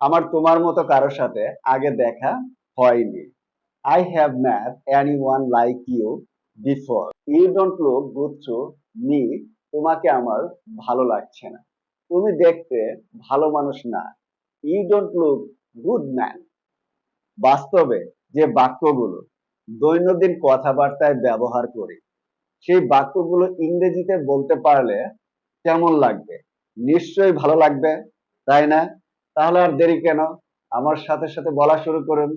আমার তোমার মতো কারোর সাথে আগে দেখা হয়নি। I have met anyone like you before. You don't look good to me. তোমাকে আমার ভালো লাগছে না। তুমি দেখতে ভালো মানুষ না। You don't look good man. বাস্তবে যে বাক্যগুলো দৈনন্দিন কথাবার্তায় ব্যবহার করি, সেই বাক্যগুলো ইংরেজিতে বলতে পারলে কেমন লাগবে? নিশ্চয়ই ভালো লাগবে, তাই না? তাহলে আর দেরি কেন? আমার সাথে সাথে বলা শুরু করুন।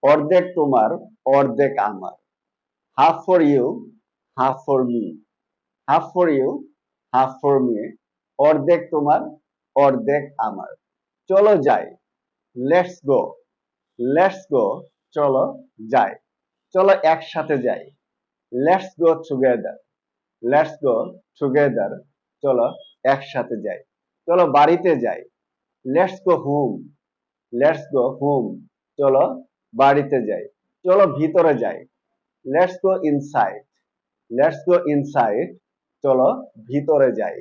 অর্ধেক তোমার, অর্ধেক আমার। Half for you, half for me. Half for you, half for me. অর্ধেক তোমার, অর্ধেক আমার। চলো যাই। Let's go. Let's go. চলো যাই। চলো একসাথে যাই। Let's go together. Let's go together. চলো একসাথে যাই। চলো বাড়িতে যাই। Let's go home. Let's go home. চলো বাড়িতে যাই। চলো ভিতরে যাই। Let's go inside. Let's go inside. চলো ভিতরে যাই।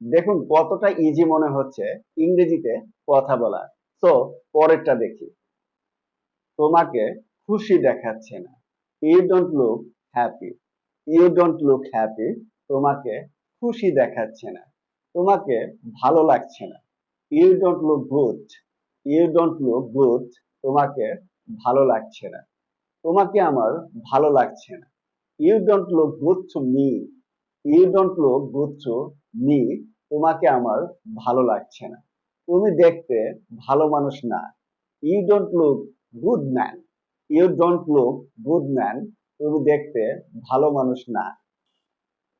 দেখুন কতটা ইজি মনে হচ্ছে ইংরেজিতে কথা বলা। তো পরেরটা দেখি। তোমাকে খুশি দেখাচ্ছে না। You don't look happy. You don't look happy. তোমাকে খুশি দেখাচ্ছে না। তোমাকে ভালো লাগছে না। You don't look good. You don't look good. তোমাকে ভালো লাগছে না। তোমাকে আমার ভালো লাগছে না। You don't look good to me. You don't look good to me. তোমাকে আমার ভালো লাগছে না। তুমি দেখতে ভালো মানুষ না। You don't look good man. You don't look good man. তুমি দেখতে ভালো মানুষ না।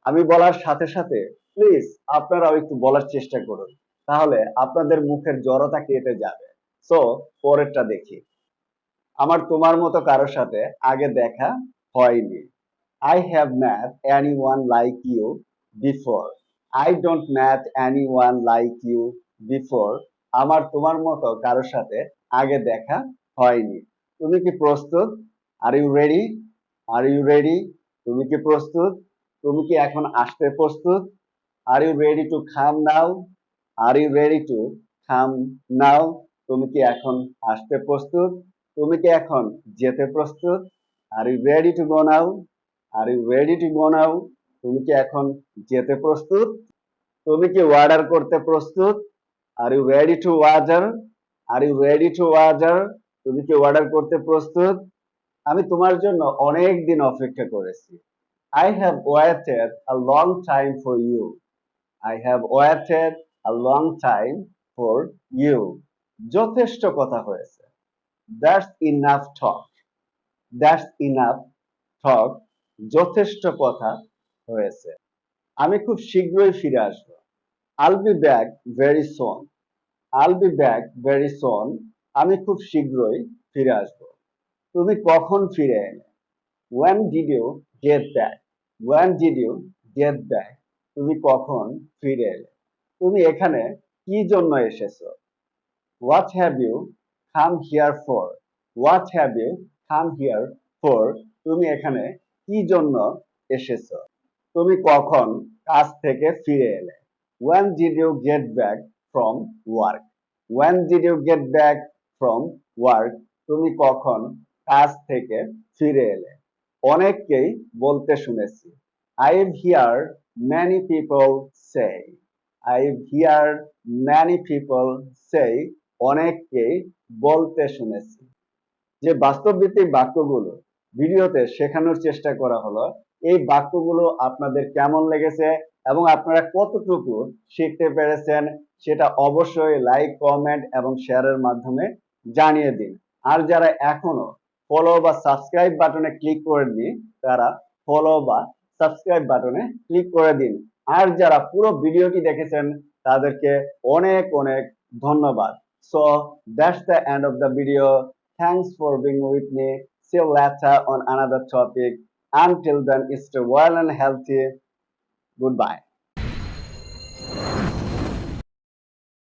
আমি বলার সাথে সাথে প্লিজ আপনারাও একটু বলার চেষ্টা করুন, তাহলে আপনাদের মুখের জড়তা কেটে যাবে। সো পরেরটা দেখি। আমার তোমার মতো কারোর সাথে আগে দেখা হয়নি। I have met anyone like you before. I don't met anyone like you before. আমার তোমার মতো কারোর সাথে আগে দেখা হয়নি। তুমি কি প্রস্তুত? Are you ready? Are you ready? তুমি কি প্রস্তুত? তুমি কি এখন আসতে প্রস্তুত? Are you ready to come now? Are you ready to come now? তুমি কি এখন আসতে প্রস্তুত? তুমি কি এখন যেতে প্রস্তুত? Are you ready to go now? Are you ready to go now? তুমি কি এখন যেতে প্রস্তুত? তুমি কি অর্ডার করতে প্রস্তুত? Are you ready to order? Are you ready to order? তুমি কি অর্ডার করতে প্রস্তুত? আমি তোমার জন্য অনেক দিন অপেক্ষা করেছি। I have waited a long time for you. I have waited a long time for you. যথেষ্ট কথা হয়েছে। That's enough talk. That's enough talk. যথেষ্ট কথা হয়েছে। আমি খুব শীঘ্রই ফিরে আসবো। I'll be back very soon. I'll be back very soon. আমি খুব শীঘ্রই ফিরে আসবো। তুমি কখন ফিরে এলে? When did you get back? When did you get back? তুমি কখন ফিরে এলে? তুমি এখানে কি জন্য এসেছো? What have you come here for? What have you come here for? তুমি এখানে কি জন্য এসেছো? তুমি কখন কাজ থেকে ফিরে এলে? When did you get back from work? When did you get back from work? তুমি কখন কাজ থেকে ফিরে এলে? অনেককেই বলতে শুনেছি। I've heard many people say. I've heard many people say. অনেককেই বলতে শুনেছি। যে বাস্তবভিত্তিক বাক্যগুলো ভিডিওতে শেখানোর চেষ্টা করা হলো, এই বাক্যগুলো আপনাদের কেমন লেগেছে এবং আপনারা কতটুকু শিখতে পেরেছেন সেটা অবশ্যই লাইক, কমেন্ট এবং শেয়ারের মাধ্যমে জানিয়ে দিন। আর যারা এখনো ফলো বা সাবস্ক্রাইব বাটনে ক্লিক করেননি তারা ফলো বা সাবস্ক্রাইব বাটনে ক্লিক করে দিন। আর যারা পুরো ভিডিওটি দেখেছেন তাদেরকে অনেক অনেক ধন্যবাদ। So that's the end of the video. Thanks for being with me. See you later on another topic. Until then, stay well and healthy. Goodbye.